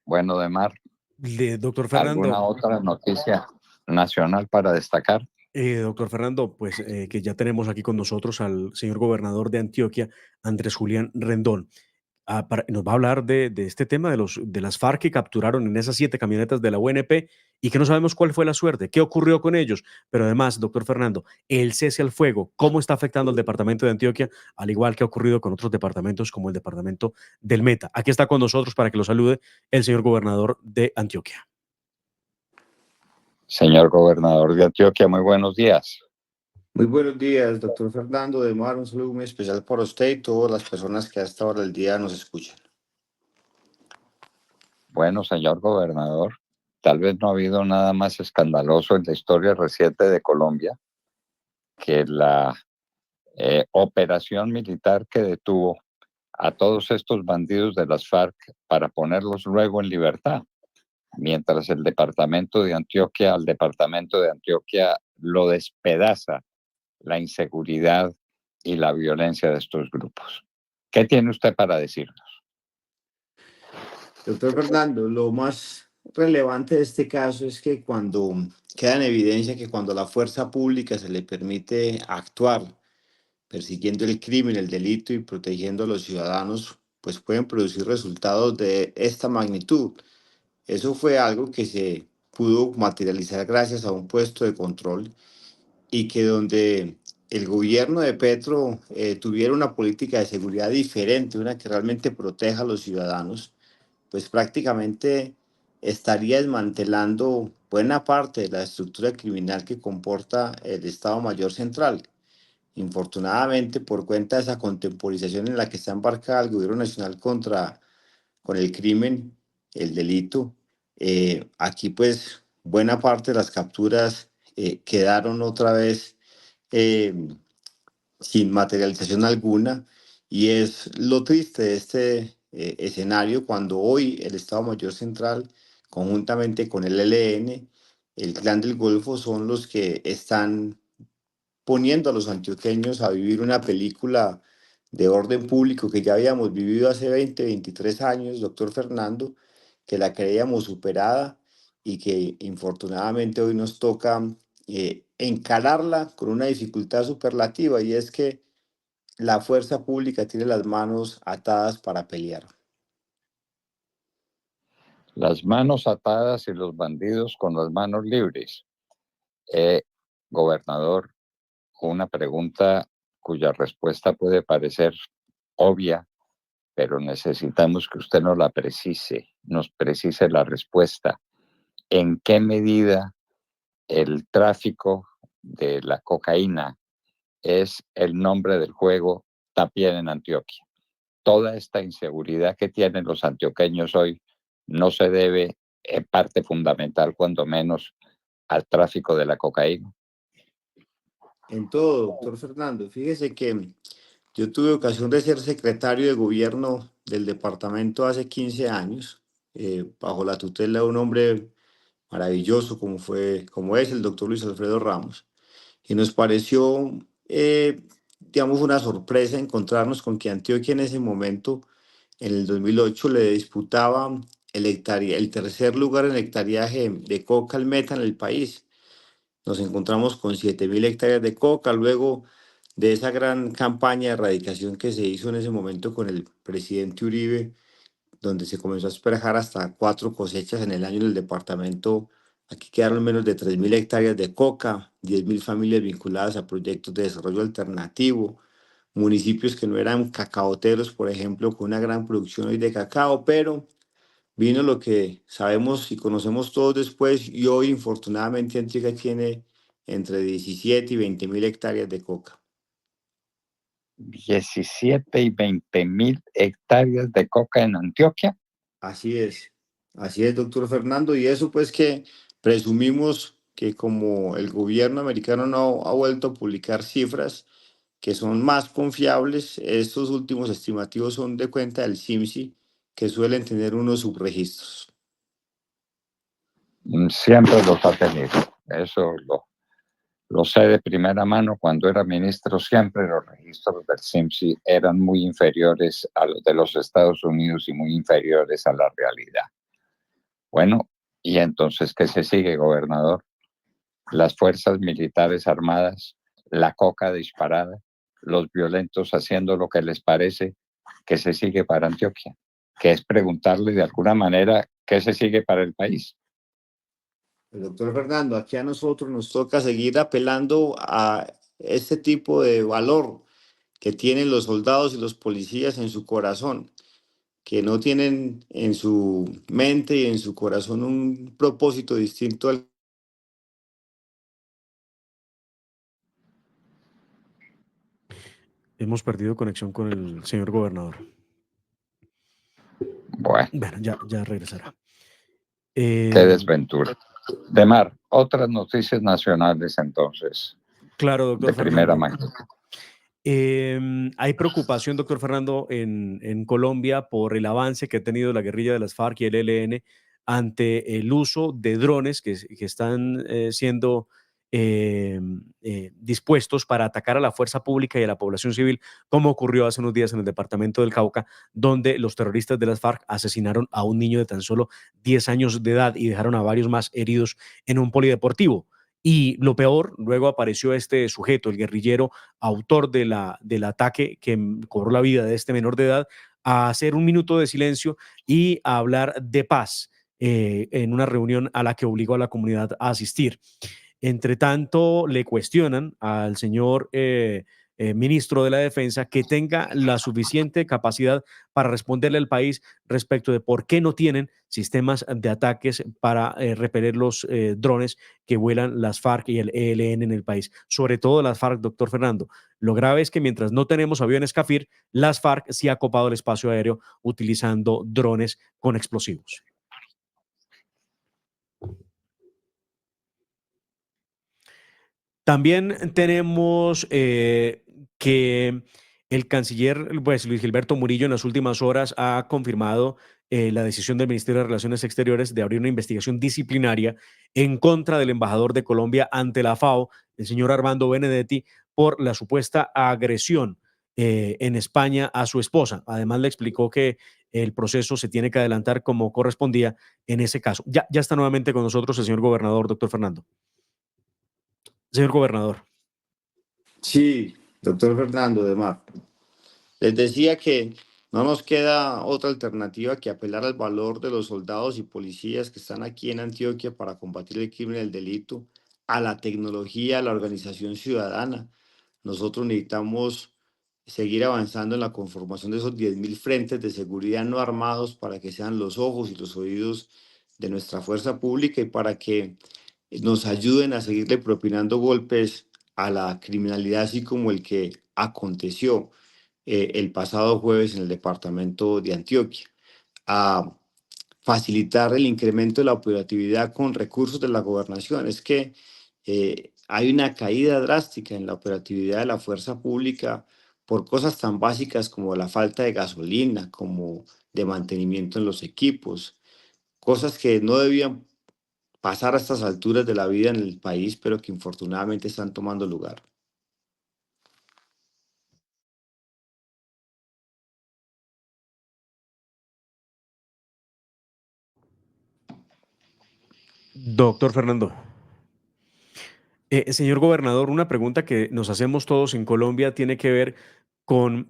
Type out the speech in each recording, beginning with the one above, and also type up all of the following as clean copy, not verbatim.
Bueno, Demar, Doctor ¿alguna Fernando, otra noticia nacional para destacar? doctor Fernando, pues que ya tenemos aquí con nosotros al señor gobernador de Antioquia, Andrés Julián Rendón. Nos va a hablar de este tema de las FARC que capturaron en esas 7 camionetas de la UNP y que no sabemos cuál fue la suerte, qué ocurrió con ellos. Pero además, doctor Fernando, el cese al fuego, ¿cómo está afectando al departamento de Antioquia? Al igual que ha ocurrido con otros departamentos como el departamento del Meta. Aquí está con nosotros para que lo salude el señor gobernador de Antioquia. Señor gobernador de Antioquia, muy buenos días. Muy buenos días, doctor Fernando de Mar. Un saludo muy especial para usted y todas las personas que a esta hora del día nos escuchan. Bueno, señor gobernador, tal vez no ha habido nada más escandaloso en la historia reciente de Colombia que la operación militar que detuvo a todos estos bandidos de las FARC para ponerlos luego en libertad, mientras al departamento de Antioquia lo despedaza la inseguridad y la violencia de estos grupos. ¿Qué tiene usted para decirnos? Doctor Fernando, lo más relevante de este caso es que cuando queda en evidencia que cuando a la fuerza pública se le permite actuar persiguiendo el crimen, el delito y protegiendo a los ciudadanos, pues pueden producir resultados de esta magnitud. Eso fue algo que se pudo materializar gracias a un puesto de control y que donde el gobierno de Petro tuviera una política de seguridad diferente, una que realmente proteja a los ciudadanos, pues prácticamente estaría desmantelando buena parte de la estructura criminal que comporta el Estado Mayor Central. Infortunadamente, por cuenta de esa contemporización en la que está embarcada el gobierno nacional con el crimen, el delito, aquí pues buena parte de las capturas quedaron otra vez eh, sin materialización alguna, y es lo triste de este escenario cuando hoy el Estado Mayor Central, conjuntamente con el ELN, el Clan del Golfo, son los que están poniendo a los antioqueños a vivir una película de orden público que ya habíamos vivido hace 20, 23 años, doctor Fernando, que la creíamos superada y que infortunadamente hoy nos toca encararla con una dificultad superlativa, y es que la fuerza pública tiene las manos atadas para pelear. Las manos atadas y los bandidos con las manos libres. Eh, Gobernador, una pregunta cuya respuesta puede parecer obvia, pero necesitamos que usted nos precise la respuesta. ¿En qué medida el tráfico de la cocaína es el nombre del juego también en Antioquia? Toda esta inseguridad que tienen los antioqueños hoy no se debe, en parte fundamental, cuando menos, al tráfico de la cocaína. En todo, doctor Fernando, fíjese que yo tuve ocasión de ser secretario de gobierno del departamento hace 15 años, bajo la tutela de un hombre maravilloso como es el doctor Luis Alfredo Ramos. Y nos pareció, digamos, una sorpresa encontrarnos con que Antioquia en ese momento, en el 2008, le disputaba el tercer lugar en hectareaje de coca al Meta en el país. Nos encontramos con 7.000 hectáreas de coca, luego de esa gran campaña de erradicación que se hizo en ese momento con el presidente Uribe, donde se comenzó a esperar hasta 4 cosechas en el año en el departamento. Aquí quedaron menos de 3.000 hectáreas de coca, 10.000 familias vinculadas a proyectos de desarrollo alternativo, municipios que no eran cacaoteros, por ejemplo, con una gran producción hoy de cacao, pero vino lo que sabemos y conocemos todos después, y hoy infortunadamente Antioquia tiene entre 17 y 20.000 hectáreas de coca. 17 y 20.000 hectáreas de coca en Antioquia. Así es, doctor Fernando, y eso pues que presumimos que como el gobierno americano no ha vuelto a publicar cifras que son más confiables, estos últimos estimativos son de cuenta del CIMSI, que suelen tener unos subregistros. Siempre los ha tenido. Eso lo sé de primera mano. Cuando era ministro, siempre los registros del CIMSI eran muy inferiores a los de los Estados Unidos y muy inferiores a la realidad. Bueno, y entonces, ¿qué se sigue, gobernador? Las fuerzas militares armadas, la coca disparada, los violentos haciendo lo que les parece, ¿qué se sigue para Antioquia? Que es preguntarle de alguna manera qué se sigue para el país. El doctor Fernando, aquí a nosotros nos toca seguir apelando a este tipo de valor que tienen los soldados y los policías en su corazón, que no tienen en su mente y en su corazón un propósito distinto al... Hemos perdido conexión con el señor gobernador. Bueno, Bueno, ya regresará. qué desventura. Demar, otras noticias nacionales entonces, Claro, de doctor primera Fernando. magnitud. Hay preocupación, doctor Fernando, en Colombia por el avance que ha tenido la guerrilla de las FARC y el ELN ante el uso de drones que están siendo dispuestos para atacar a la fuerza pública y a la población civil, como ocurrió hace unos días en el departamento del Cauca, donde los terroristas de las FARC asesinaron a un niño de tan solo 10 años de edad y dejaron a varios más heridos en un polideportivo. Y lo peor, luego apareció este sujeto, el guerrillero autor del ataque que cobró la vida de este menor de edad, a hacer un minuto de silencio y a hablar de paz en una reunión a la que obligó a la comunidad a asistir. Entre tanto, le cuestionan al señor ministro de la Defensa que tenga la suficiente capacidad para responderle al país respecto de por qué no tienen sistemas de ataques para repeler los drones que vuelan las FARC y el ELN en el país. Sobre todo las FARC, doctor Fernando. Lo grave es que mientras no tenemos aviones CAFIR, las FARC sí ha copado el espacio aéreo utilizando drones con explosivos. También tenemos que el canciller, pues Luis Gilberto Murillo, en las últimas horas ha confirmado la decisión del Ministerio de Relaciones Exteriores de abrir una investigación disciplinaria en contra del embajador de Colombia ante la FAO, el señor Armando Benedetti, por la supuesta agresión en España a su esposa. Además, le explicó que el proceso se tiene que adelantar como correspondía en ese caso. Ya está nuevamente con nosotros el señor gobernador, doctor Fernando. Señor gobernador. Sí, doctor Fernando de Mar. Les decía que no nos queda otra alternativa que apelar al valor de los soldados y policías que están aquí en Antioquia para combatir el crimen y el delito, a la tecnología, a la organización ciudadana. Nosotros necesitamos seguir avanzando en la conformación de esos 10.000 frentes de seguridad no armados para que sean los ojos y los oídos de nuestra fuerza pública y para que nos ayuden a seguirle propinando golpes a la criminalidad, así como el que aconteció el pasado jueves en el departamento de Antioquia, a facilitar el incremento de la operatividad con recursos de la gobernación. Es que hay una caída drástica en la operatividad de la fuerza pública por cosas tan básicas como la falta de gasolina, como de mantenimiento en los equipos, cosas que no debían pasar a estas alturas de la vida en el país, pero que infortunadamente están tomando lugar. Doctor Fernando. Señor gobernador, una pregunta que nos hacemos todos en Colombia tiene que ver con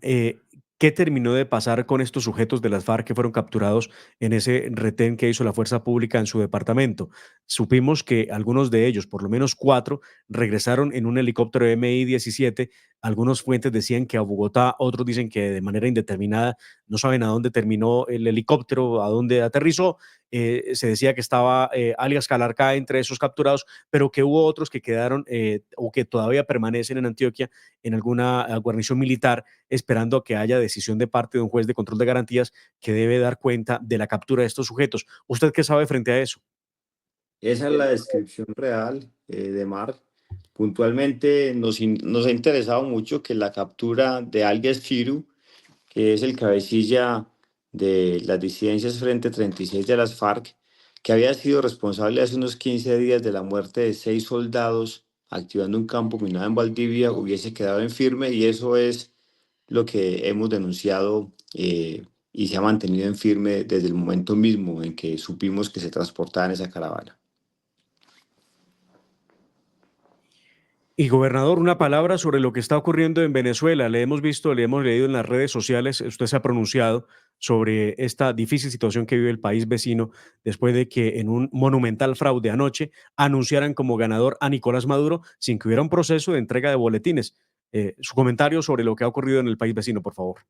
qué terminó de pasar con estos sujetos de las FARC que fueron capturados en ese retén que hizo la fuerza pública en su departamento. Supimos que algunos de ellos, por lo menos 4, regresaron en un helicóptero MI-17. Algunos fuentes decían que a Bogotá, otros dicen que de manera indeterminada. No saben a dónde terminó el helicóptero, a dónde aterrizó. Se decía que estaba alias Calarcá entre esos capturados, pero que hubo otros que quedaron o que todavía permanecen en Antioquia en alguna guarnición militar, esperando a que haya decisión de parte de un juez de control de garantías que debe dar cuenta de la captura de estos sujetos. ¿Usted qué sabe frente a eso? Esa es la descripción real de Mar. Puntualmente nos ha interesado mucho que la captura de alias Firu, que es el cabecilla de las disidencias Frente 36 de las FARC, que había sido responsable hace unos 15 días de la muerte de 6 soldados activando un campo minado en Valdivia, hubiese quedado en firme, y eso es lo que hemos denunciado y se ha mantenido en firme desde el momento mismo en que supimos que se transportaba en esa caravana. Y gobernador, una palabra sobre lo que está ocurriendo en Venezuela. Le hemos visto, le hemos leído en las redes sociales, usted se ha pronunciado sobre esta difícil situación que vive el país vecino después de que en un monumental fraude anoche anunciaran como ganador a Nicolás Maduro sin que hubiera un proceso de entrega de boletines. Su comentario sobre lo que ha ocurrido en el país vecino, por favor.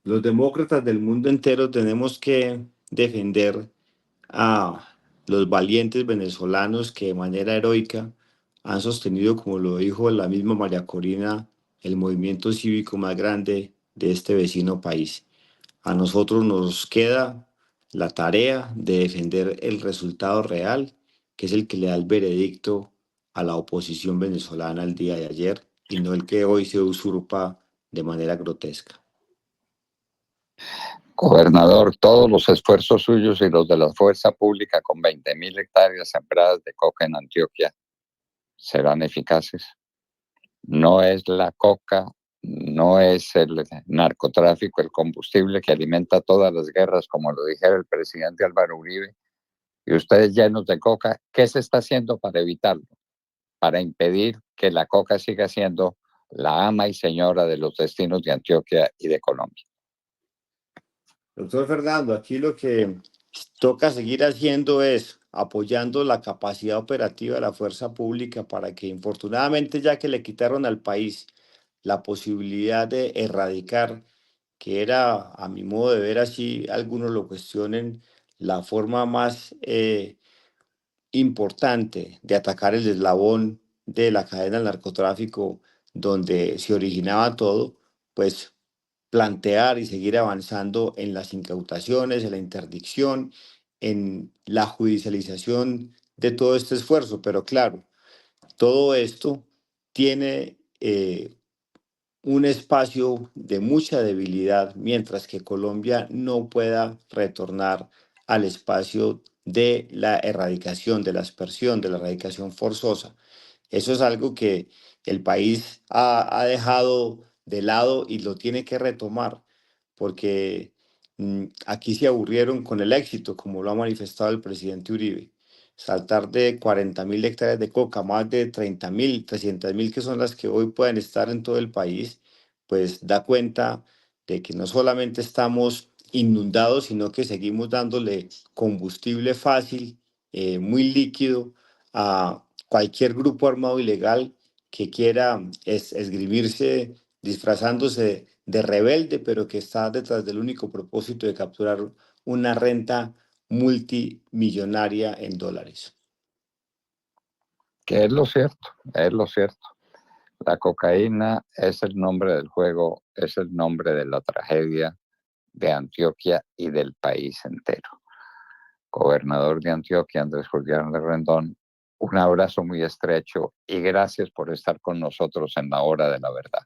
Los demócratas del mundo entero tenemos que defender a los valientes venezolanos que de manera heroica han sostenido, como lo dijo la misma María Corina, el movimiento cívico más grande de este vecino país. A nosotros nos queda la tarea de defender el resultado real, que es el que le da el veredicto a la oposición venezolana el día de ayer y no el que hoy se usurpa de manera grotesca. Gobernador, todos los esfuerzos suyos y los de la fuerza pública con 20.000 hectáreas sembradas de coca en Antioquia serán eficaces. No es la coca, no es el narcotráfico, el combustible que alimenta todas las guerras, como lo dijera el presidente Álvaro Uribe, y ustedes llenos de coca, ¿qué se está haciendo para evitarlo? Para impedir que la coca siga siendo la ama y señora de los destinos de Antioquia y de Colombia. Doctor Fernando, aquí lo que toca seguir haciendo es apoyando la capacidad operativa de la fuerza pública para que, infortunadamente, ya que le quitaron al país la posibilidad de erradicar, que era, a mi modo de ver así, algunos lo cuestionen, la forma más importante de atacar el eslabón de la cadena del narcotráfico donde se originaba todo, pues plantear y seguir avanzando en las incautaciones, en la interdicción, en la judicialización de todo este esfuerzo. Pero claro, todo esto tiene un espacio de mucha debilidad, mientras que Colombia no pueda retornar al espacio de la erradicación, de la aspersión, de la erradicación forzosa. Eso es algo que el país ha dejado de lado y lo tiene que retomar, porque aquí se aburrieron con el éxito, como lo ha manifestado el presidente Uribe. Saltar de 40.000 hectáreas de coca, más de 30.000, 300.000, que son las que hoy pueden estar en todo el país, pues da cuenta de que no solamente estamos inundados, sino que seguimos dándole combustible fácil, muy líquido, a cualquier grupo armado ilegal que quiera esgrimirse disfrazándose de rebelde, pero que está detrás del único propósito de capturar una renta multimillonaria en dólares. Que es lo cierto, es lo cierto. La cocaína es el nombre del juego, es el nombre de la tragedia de Antioquia y del país entero. Gobernador de Antioquia, Andrés Julián Rendón, un abrazo muy estrecho y gracias por estar con nosotros en la hora de la verdad.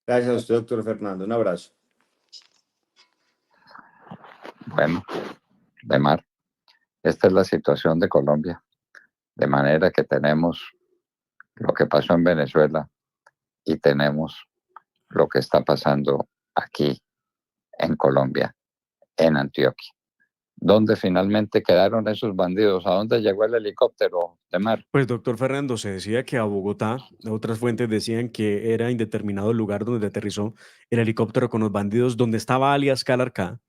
Gracias a usted, doctor Fernando. Un abrazo. Bueno, Demar, esta es la situación de Colombia, de manera que tenemos lo que pasó en Venezuela y tenemos lo que está pasando aquí en Colombia, en Antioquia. ¿Dónde finalmente quedaron esos bandidos? ¿A dónde llegó el helicóptero, Demar? Pues, doctor Fernando, se decía que a Bogotá, otras fuentes decían que era indeterminado el lugar donde aterrizó el helicóptero con los bandidos, donde estaba alias Calarcá,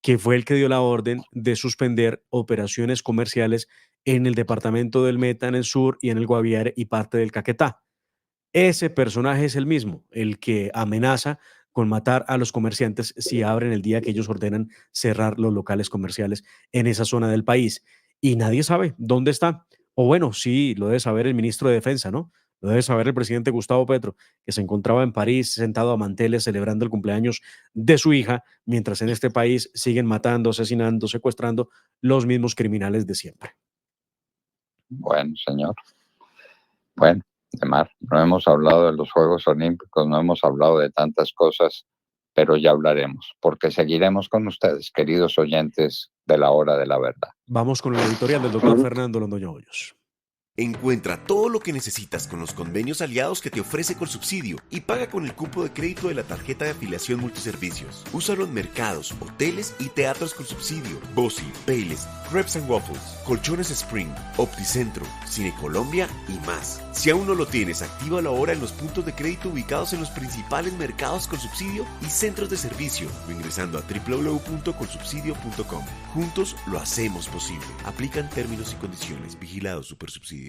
que fue el que dio la orden de suspender operaciones comerciales en el departamento del Meta, en el sur, y en el Guaviare y parte del Caquetá. Ese personaje es el mismo, el que amenaza con matar a los comerciantes si abren el día que ellos ordenan cerrar los locales comerciales en esa zona del país. Y nadie sabe dónde está. O bueno, sí, lo debe saber el ministro de Defensa, ¿no? Lo debe saber el presidente Gustavo Petro, que se encontraba en París sentado a manteles celebrando el cumpleaños de su hija, mientras en este país siguen matando, asesinando, secuestrando los mismos criminales de siempre. Bueno, señor. Bueno, Demar, no hemos hablado de los Juegos Olímpicos, no hemos hablado de tantas cosas, pero ya hablaremos, porque seguiremos con ustedes, queridos oyentes de la hora de la verdad. Vamos con el editorial del doctor Fernando Londoño Hoyos. Encuentra todo lo que necesitas con los convenios aliados que te ofrece Colsubsidio y paga con el cupo de crédito de la tarjeta de afiliación multiservicios. Úsalo en mercados, hoteles y teatros Colsubsidio, Bossi, Payless, Crepes & Waffles, Colchones Spring, Opticentro, Cine Colombia y más. Si aún no lo tienes, actívalo ahora en los puntos de crédito ubicados en los principales mercados Colsubsidio y centros de servicio o ingresando a www.colsubsidio.com. Juntos lo hacemos posible. Aplican términos y condiciones. Vigilado Supersubsidio.